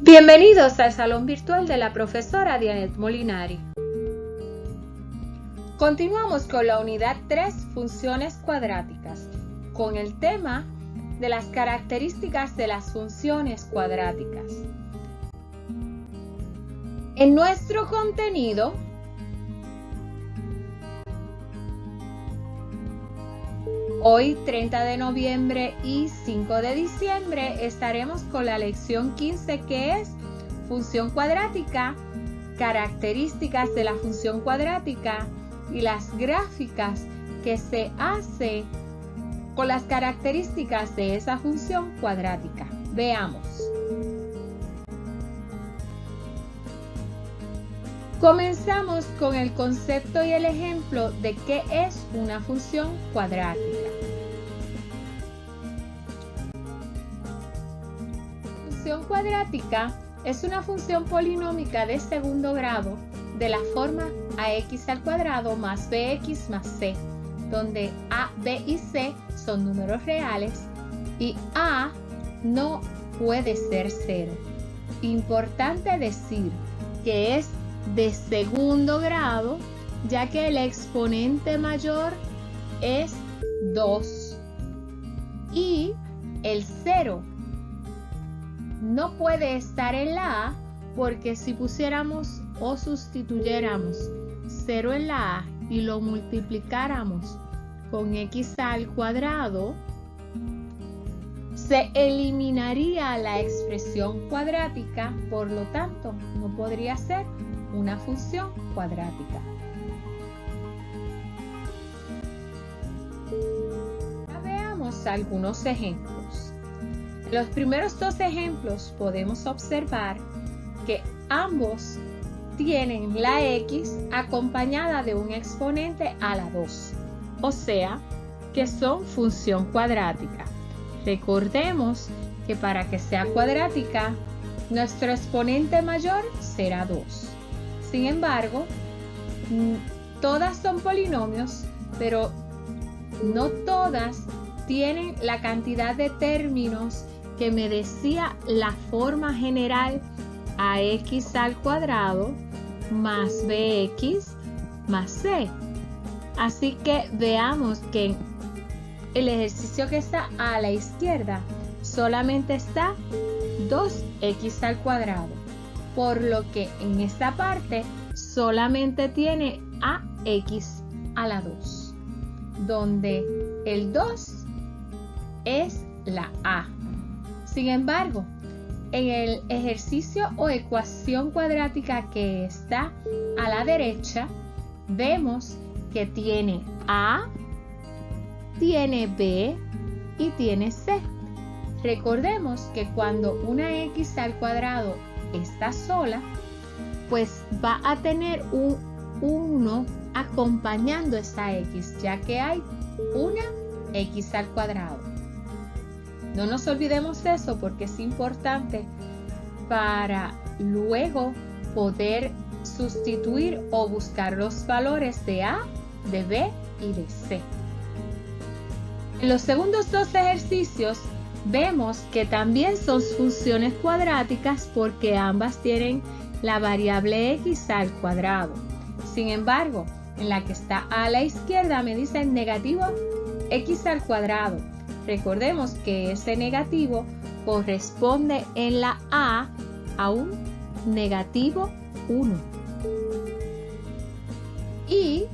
Bienvenidos al salón virtual de la profesora Dianet Molinari. Continuamos con la unidad 3, funciones cuadráticas, con el tema de las características de las funciones cuadráticas. En nuestro contenido, hoy 30 de noviembre y 5 de diciembre estaremos con la lección 15, que es función cuadrática, características de la función cuadrática y las gráficas que se hace con las características de esa función cuadrática. Veamos. Comenzamos con el concepto y el ejemplo de qué es una función cuadrática. Función cuadrática es una función polinómica de segundo grado de la forma ax al cuadrado más bx más c, donde a, b y c son números reales y a no puede ser cero. Importante decir que es de segundo grado, ya que el exponente mayor es 2 y el 0 no puede estar en la a, porque si pusiéramos o sustituyéramos 0 en la a y lo multiplicáramos con x al cuadrado, se eliminaría la expresión cuadrática, por lo tanto no podría ser una función cuadrática. Ahora veamos algunos ejemplos. En los primeros dos ejemplos podemos observar que ambos tienen la x acompañada de un exponente a la 2, o sea que son función cuadrática. Recordemos que para que sea cuadrática, nuestro exponente mayor será 2. Sin embargo, todas son polinomios, pero no todas tienen la cantidad de términos que me decía la forma general ax al cuadrado más bx más c. Así que veamos que el ejercicio que está a la izquierda solamente está 2x al cuadrado, por lo que en esta parte solamente tiene ax a la 2, donde el 2 es la a. Sin embargo, en el ejercicio o ecuación cuadrática que está a la derecha, vemos que tiene a, tiene b y tiene c. Recordemos que cuando una x al cuadrado está sola, pues va a tener un 1 acompañando esa x, ya que hay una x al cuadrado. No nos olvidemos de eso, porque es importante para luego poder sustituir o buscar los valores de a, de b y de c. En los segundos dos ejercicios vemos que también son funciones cuadráticas porque ambas tienen la variable x al cuadrado. Sin embargo, en la que está a la izquierda me dicen negativo x al cuadrado. Recordemos que ese negativo corresponde en la a un negativo 1. Y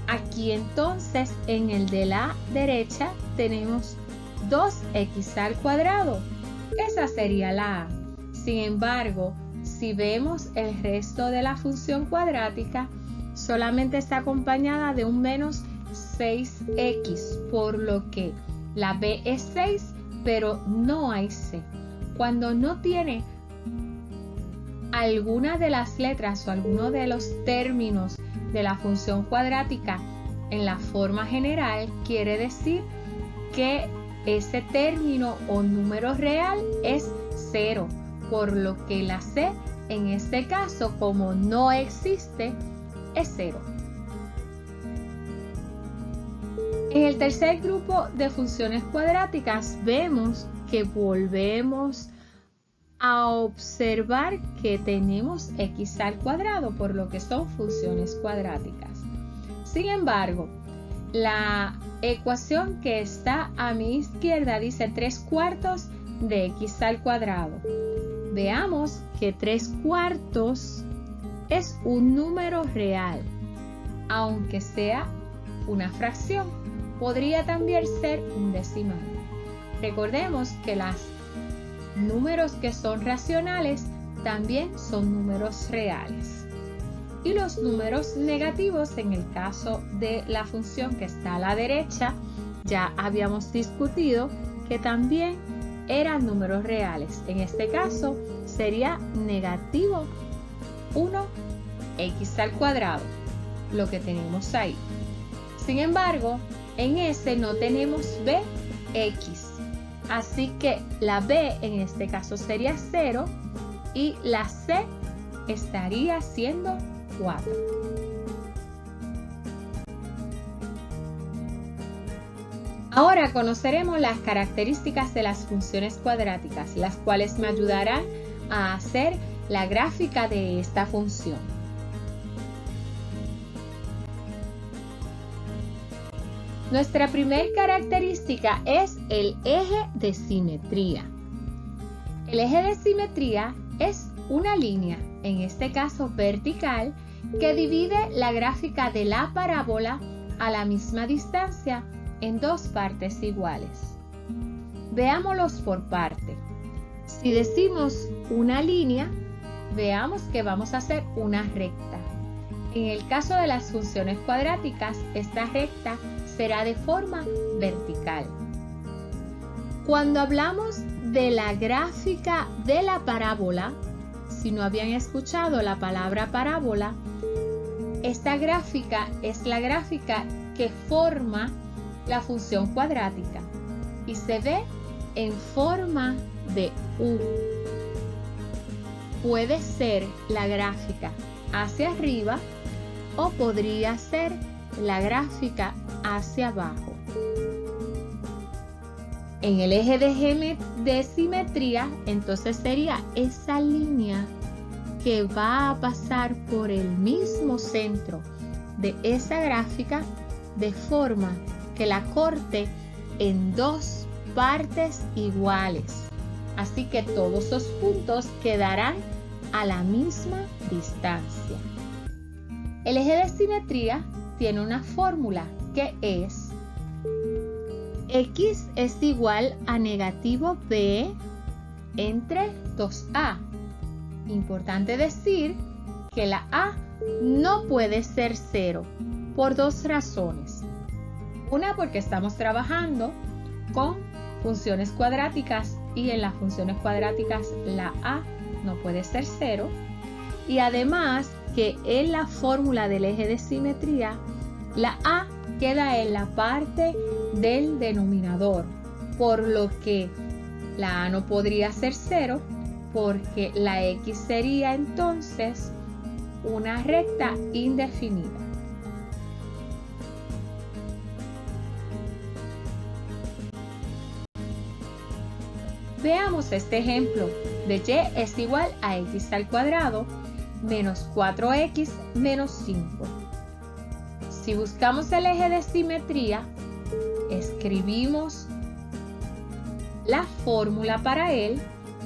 aquí entonces en el de la derecha tenemos 2x al cuadrado. Esa sería la a. Sin embargo, si vemos el resto de la función cuadrática, solamente está acompañada de un menos 6x, por lo que la b es 6, pero no hay c. Cuando no tiene alguna de las letras o alguno de los términos de la función cuadrática en la forma general, quiere decir que ese término o número real es 0, por lo que la c en este caso, como no existe, es 0. En el tercer grupo de funciones cuadráticas vemos que volvemos a observar que tenemos x al cuadrado, por lo que son funciones cuadráticas. Sin embargo, la ecuación que está a mi izquierda dice 3/4 de x al cuadrado. Veamos que 3/4 es un número real, aunque sea una fracción. Podría también ser un decimal. Recordemos que los números que son racionales también son números reales. Y los números negativos, en el caso de la función que está a la derecha, ya habíamos discutido que también eran números reales. En este caso sería negativo 1x al cuadrado, lo que tenemos ahí. Sin embargo, en ese no tenemos bx, así que la b en este caso sería 0 y la c estaría siendo 4. Ahora conoceremos las características de las funciones cuadráticas, las cuales me ayudarán a hacer la gráfica de esta función. Nuestra primera característica es el eje de simetría. El eje de simetría es una línea, en este caso vertical, que divide la gráfica de la parábola a la misma distancia en dos partes iguales. Veámoslos por parte. Si decimos una línea, veamos que vamos a hacer una recta. En el caso de las funciones cuadráticas, esta recta será de forma vertical. Cuando hablamos de la gráfica de la parábola, si no habían escuchado la palabra parábola, esta gráfica es la gráfica que forma la función cuadrática y se ve en forma de U. Puede ser la gráfica hacia arriba o podría ser la gráfica hacia abajo. En el eje de simetría, entonces sería esa línea que va a pasar por el mismo centro de esa gráfica de forma que la corte en dos partes iguales. Así que todos esos puntos quedarán a la misma distancia. El eje de simetría tiene una fórmula que es x es igual a negativo b entre 2a. Importante decir que la a no puede ser 0 por dos razones. Una, porque estamos trabajando con funciones cuadráticas y en las funciones cuadráticas la a no puede ser 0. Y además que en la fórmula del eje de simetría, la a queda en la parte del denominador, por lo que la a no podría ser 0, porque la x sería entonces una recta indefinida. Veamos este ejemplo de y es igual a x al cuadrado menos 4x menos 5. Si buscamos el eje de simetría, escribimos la fórmula para él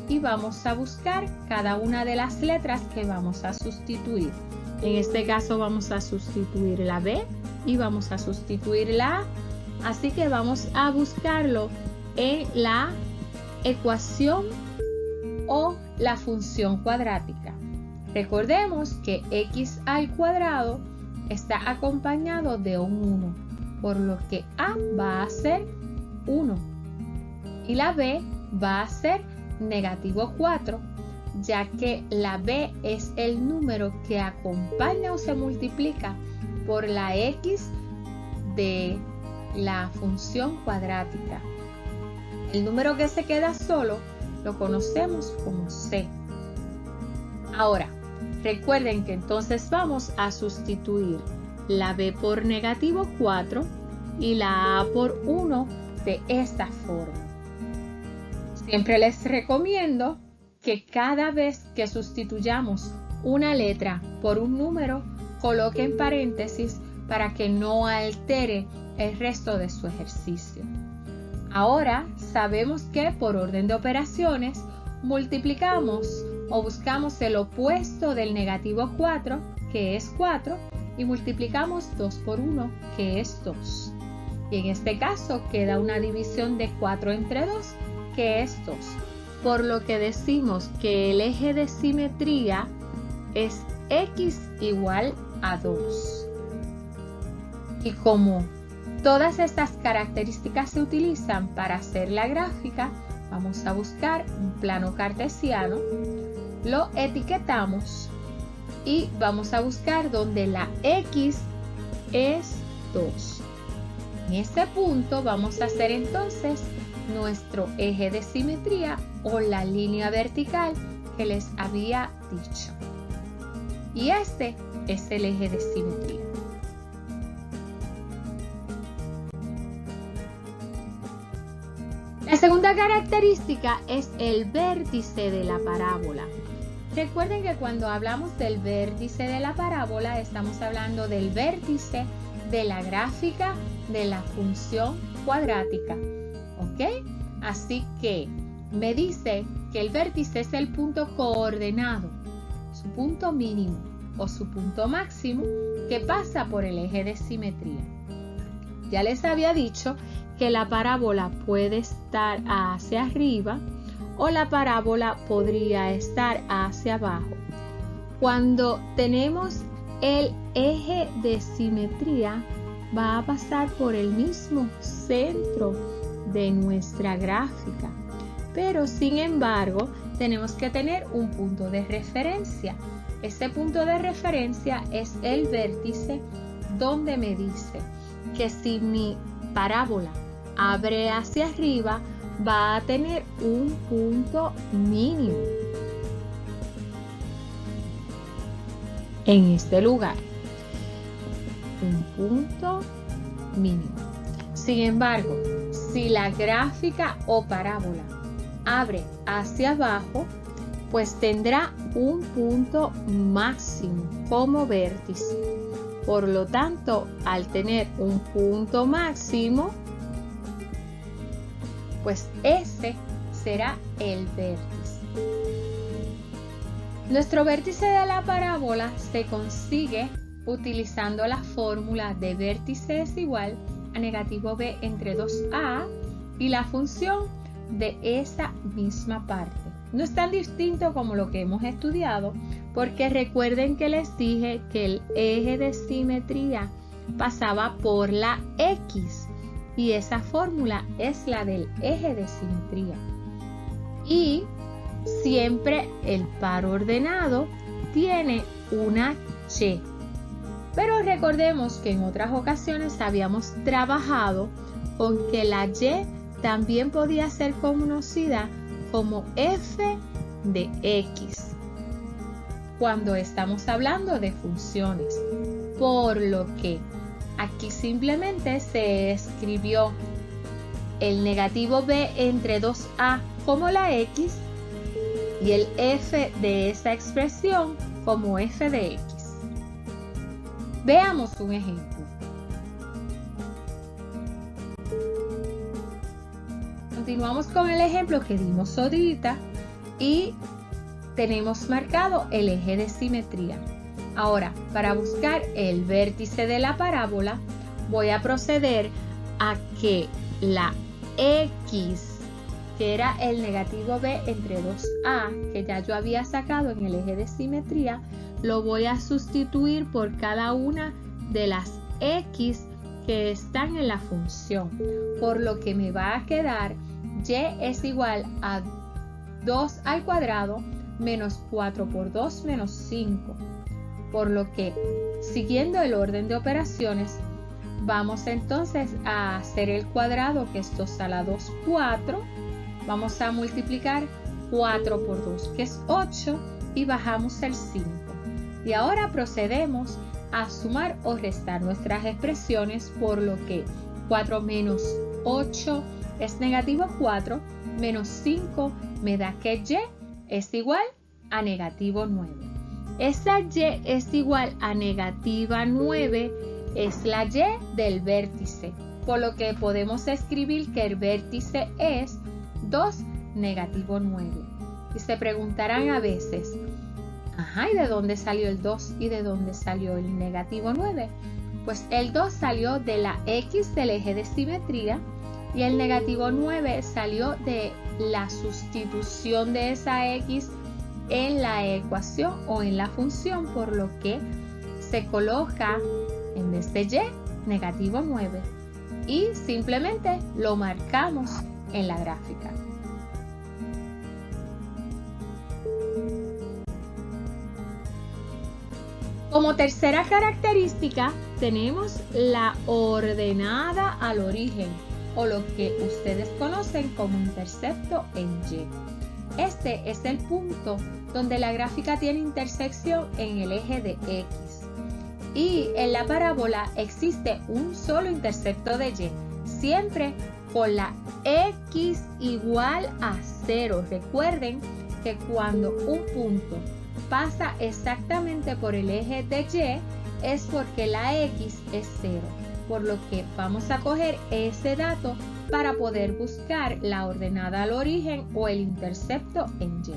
y vamos a buscar cada una de las letras que vamos a sustituir. En este caso vamos a sustituir la b y vamos a sustituir la a. Así que vamos a buscarlo en la ecuación o la función cuadrática. Recordemos que x al cuadrado está acompañado de un 1, por lo que a va a ser 1 y la b va a ser negativo 4, ya que la b es el número que acompaña o se multiplica por la x de la función cuadrática. El número que se queda solo lo conocemos como c. Ahora, recuerden que entonces vamos a sustituir la b por negativo 4 y la a por 1 de esta forma. Siempre les recomiendo que cada vez que sustituyamos una letra por un número, coloque en paréntesis para que no altere el resto de su ejercicio. Ahora sabemos que por orden de operaciones multiplicamos o buscamos el opuesto del negativo 4, que es 4, y multiplicamos 2 por 1, que es 2. Y en este caso queda una división de 4 entre 2, que es 2. Por lo que decimos que el eje de simetría es x igual a 2. Y como todas estas características se utilizan para hacer la gráfica, vamos a buscar un plano cartesiano, lo etiquetamos y vamos a buscar donde la x es 2. En este punto vamos a hacer entonces nuestro eje de simetría o la línea vertical que les había dicho. Y este es el eje de simetría. La segunda característica es el vértice de la parábola. Recuerden que cuando hablamos del vértice de la parábola estamos hablando del vértice de la gráfica de la función cuadrática. ¿Ok? Así que me dice que el vértice es el punto coordenado, su punto mínimo o su punto máximo que pasa por el eje de simetría. Ya les había dicho que la parábola puede estar hacia arriba o la parábola podría estar hacia abajo. Cuando tenemos el eje de simetría, va a pasar por el mismo centro de nuestra gráfica. Pero sin embargo, tenemos que tener un punto de referencia. Ese punto de referencia es el vértice donde me dice que si mi parábola abre hacia arriba, va a tener un punto mínimo en este lugar. Un punto mínimo. Sin embargo, si la gráfica o parábola abre hacia abajo, pues tendrá un punto máximo como vértice. Por lo tanto, al tener un punto máximo, pues ese será el vértice. Nuestro vértice de la parábola se consigue utilizando la fórmula de vértice es igual a negativo b entre 2a y la función de esa misma parte. No es tan distinto como lo que hemos estudiado, porque recuerden que les dije que el eje de simetría pasaba por la x y esa fórmula es la del eje de simetría. Y siempre el par ordenado tiene una y. Pero recordemos que en otras ocasiones habíamos trabajado con que la y también podía ser conocida como f de x cuando estamos hablando de funciones, por lo que aquí simplemente se escribió el negativo b entre 2a como la x y el f de esa expresión como f de x. Veamos un ejemplo. Continuamos con el ejemplo que dimos ahorita y tenemos marcado el eje de simetría. Ahora, para buscar el vértice de la parábola, voy a proceder a que la x, que era el negativo b entre 2a, que ya yo había sacado en el eje de simetría, lo voy a sustituir por cada una de las x que están en la función, por lo que me va a quedar y es igual a 2 al cuadrado menos 4 por 2 menos 5. Por lo que, siguiendo el orden de operaciones, vamos entonces a hacer el cuadrado, que es 2 a la 2, 4. Vamos a multiplicar 4 por 2, que es 8, y bajamos el 5. Y ahora procedemos a sumar o restar nuestras expresiones, por lo que 4 menos 8 es negativo 4, menos 5 me da que y es igual a negativo 9. Esa y es igual a negativa 9 es la y del vértice, por lo que podemos escribir que el vértice es 2, negativo 9. Y se preguntarán a veces, ¿y de dónde salió el 2 y de dónde salió el negativo 9? Pues el 2 salió de la X del eje de simetría y el negativo 9 salió de la sustitución de esa X en la ecuación o en la función, por lo que se coloca en vez de y, negativo 9. Y simplemente lo marcamos en la gráfica. Como tercera característica tenemos la ordenada al origen, o lo que ustedes conocen como intercepto en Y. Este es el punto donde la gráfica tiene intersección en el eje de X. Y en la parábola existe un solo intercepto de Y, siempre con la X igual a 0. Recuerden que cuando un punto pasa exactamente por el eje de Y es porque la X es 0, por lo que vamos a coger ese dato para poder buscar la ordenada al origen o el intercepto en Y.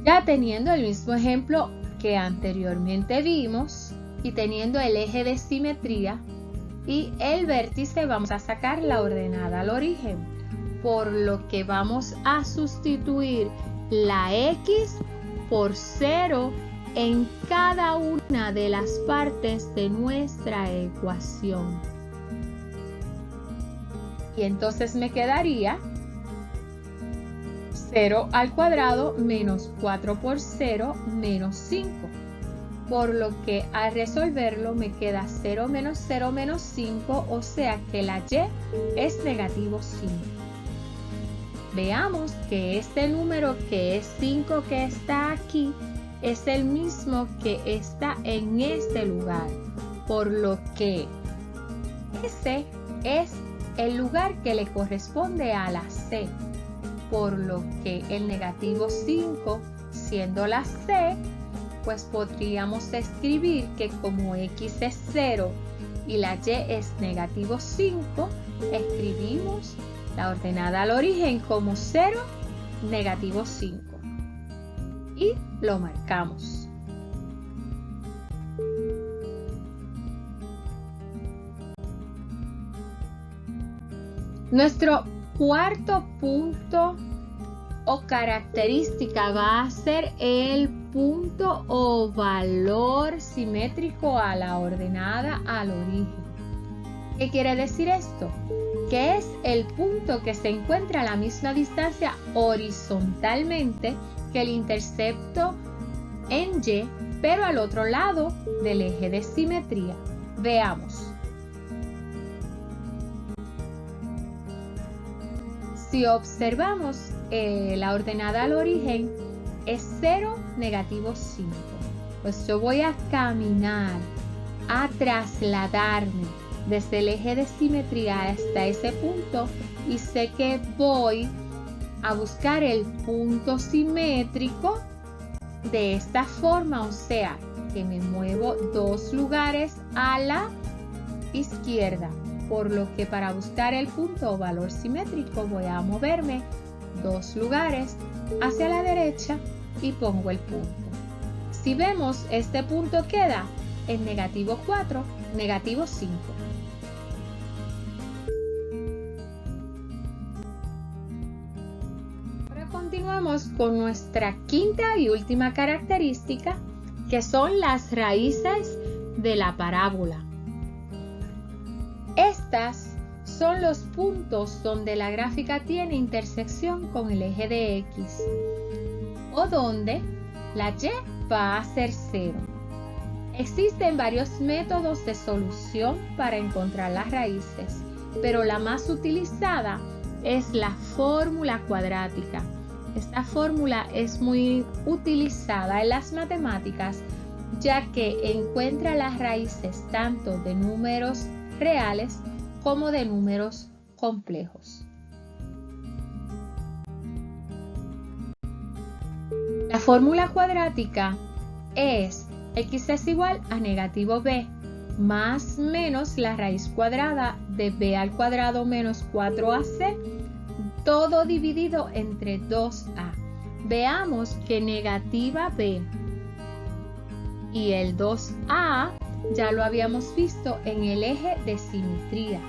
Ya teniendo el mismo ejemplo que anteriormente vimos y teniendo el eje de simetría y el vértice, vamos a sacar la ordenada al origen, por lo que vamos a sustituir la X por 0 en cada una de las partes de nuestra ecuación. Y entonces me quedaría 0 al cuadrado menos 4 por 0 menos 5. Por lo que al resolverlo me queda 0 menos 0 menos 5, o sea que la Y es negativo 5. Veamos que este número que es 5 que está aquí es el mismo que está en este lugar, por lo que ese es el lugar que le corresponde a la C, por lo que el negativo 5 siendo la C, pues podríamos escribir que como X es 0 y la Y es negativo 5, escribimos la ordenada al origen como 0, negativo 5. Y lo marcamos. Nuestro cuarto punto o característica va a ser el punto o valor simétrico a la ordenada al origen. ¿Qué quiere decir esto? Que es el punto que se encuentra a la misma distancia horizontalmente que el intercepto en Y, pero al otro lado del eje de simetría. Veamos. Si observamos, la ordenada al origen es 0, negativo 5. Pues yo voy a caminar, a trasladarme desde el eje de simetría hasta ese punto y sé que voy a buscar el punto simétrico de esta forma, o sea, que me muevo 2 lugares a la izquierda, por lo que para buscar el punto o valor simétrico voy a moverme 2 lugares hacia la derecha y pongo el punto. Si vemos, este punto queda en negativo 4, negativo 5. Ahora continuamos con nuestra quinta y última característica, que son las raíces de la parábola. Estas son los puntos donde la gráfica tiene intersección con el eje de X, o donde la Y va a ser 0. Existen varios métodos de solución para encontrar las raíces, pero la más utilizada es la fórmula cuadrática. Esta fórmula es muy utilizada en las matemáticas, ya que encuentra las raíces tanto de números reales como de números complejos. La fórmula cuadrática es x es igual a negativo b más menos la raíz cuadrada de b al cuadrado menos 4ac, todo dividido entre 2a. Veamos que negativa b y el 2a ya lo habíamos visto en el eje de simetría,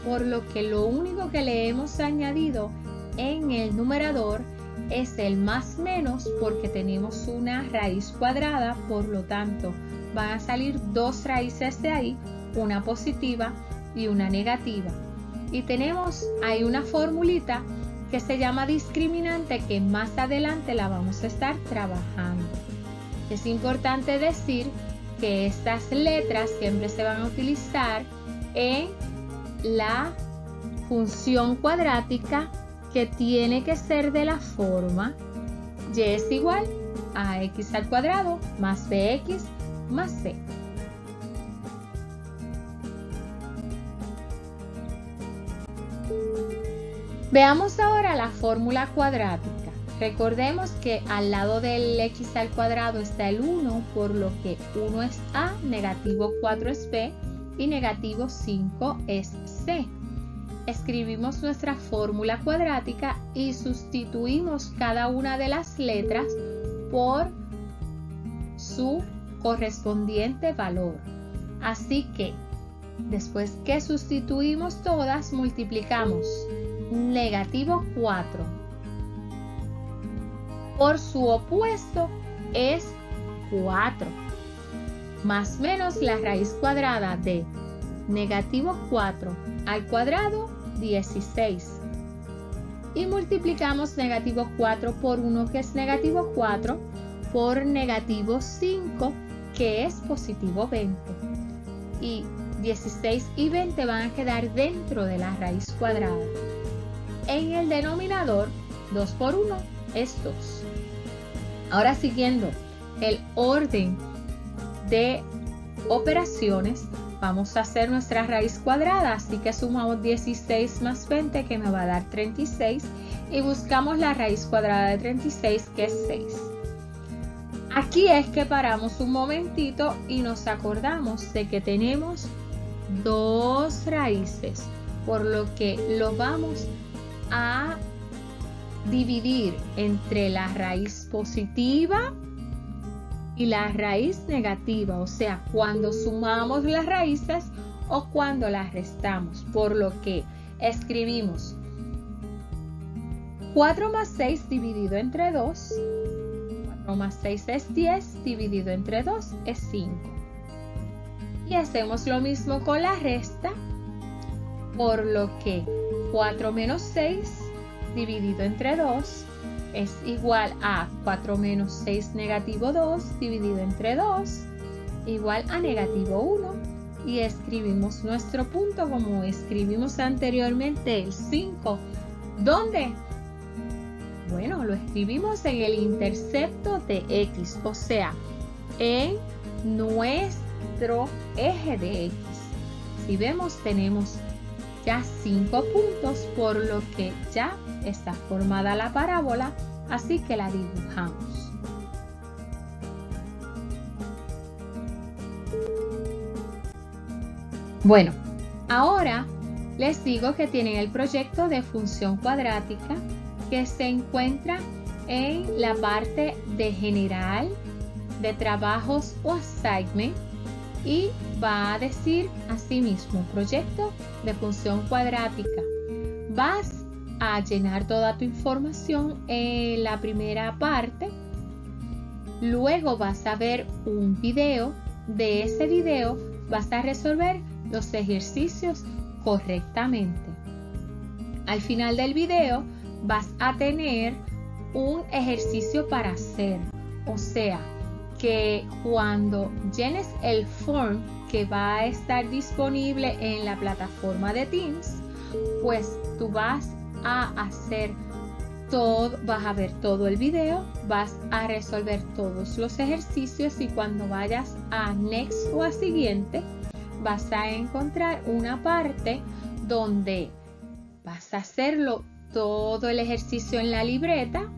por lo que lo único que le hemos añadido en el numerador es el más menos, porque tenemos una raíz cuadrada, por lo tanto van a salir dos raíces de ahí, una positiva y una negativa. Y tenemos ahí una formulita que se llama discriminante, que más adelante la vamos a estar trabajando. Es importante decir que estas letras siempre se van a utilizar en la función cuadrática, que tiene que ser de la forma y es igual a x al cuadrado más bx más c. Veamos ahora la fórmula cuadrática. Recordemos que al lado del x al cuadrado está el 1, por lo que 1 es a, negativo 4 es b y negativo 5 es c. Escribimos nuestra fórmula cuadrática y sustituimos cada una de las letras por su correspondiente valor. Así que después que sustituimos todas, multiplicamos negativo 4 por su opuesto es 4, más menos la raíz cuadrada de negativo 4 al cuadrado 16, y multiplicamos negativo 4 por 1, que es negativo 4, por negativo 5, que es positivo 20, y 16 y 20 van a quedar dentro de la raíz cuadrada. En el denominador 2 por 1 es 2. Ahora, siguiendo el orden de operaciones, vamos a hacer nuestra raíz cuadrada, así que sumamos 16 más 20, que me va a dar 36, y buscamos la raíz cuadrada de 36, que es 6. Aquí es que paramos un momentito y nos acordamos de que tenemos dos raíces, por lo que lo vamos a dividir entre la raíz positiva y la raíz negativa, o sea, cuando sumamos las raíces o cuando las restamos, por lo que escribimos 4 más 6 dividido entre 2, 4 más 6 es 10, dividido entre 2 es 5. Y hacemos lo mismo con la resta, por lo que 4 menos 6 dividido entre 2 es igual a 4 menos 6 negativo 2 dividido entre 2 igual a negativo 1, y escribimos nuestro punto como escribimos anteriormente el 5. ¿Dónde? Bueno, lo escribimos en el intercepto de x, o sea, en nuestro eje de x. Si vemos, tenemos ya 5 puntos, por lo que ya está formada la parábola, así que la dibujamos. Bueno, ahora les digo que tienen el proyecto de función cuadrática, que se encuentra en la parte de general, de trabajos o assignment, y va a decir así mismo, proyecto de función cuadrática. Vas a llenar toda tu información en la primera parte, luego vas a ver un video. De ese video vas a resolver los ejercicios correctamente. Al final del video vas a tener un ejercicio para hacer, o sea, que cuando llenes el form que va a estar disponible en la plataforma de Teams, pues tú vas a hacer todo, vas a ver todo el video, vas a resolver todos los ejercicios, y cuando vayas a Next o a Siguiente, vas a encontrar una parte donde vas a hacerlo todo el ejercicio en la libreta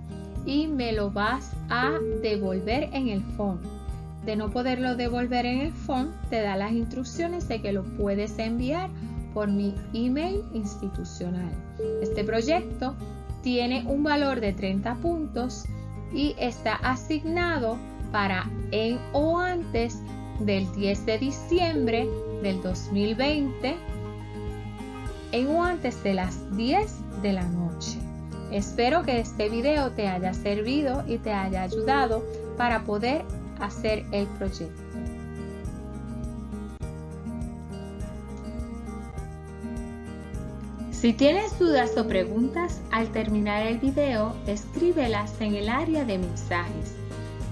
y me lo vas a devolver en el phone. De no poderlo devolver en el phone, te da las instrucciones de que lo puedes enviar por mi email institucional. Este proyecto tiene un valor de 30 puntos y está asignado para en o antes del 10 de diciembre del 2020, en o antes de las 10 de la noche. Espero que este video te haya servido y te haya ayudado para poder hacer el proyecto. Si tienes dudas o preguntas al terminar el video, escríbelas en el área de mensajes.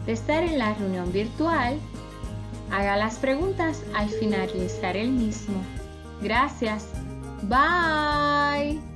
De estar en la reunión virtual, haga las preguntas al finalizar el mismo. Gracias. Bye.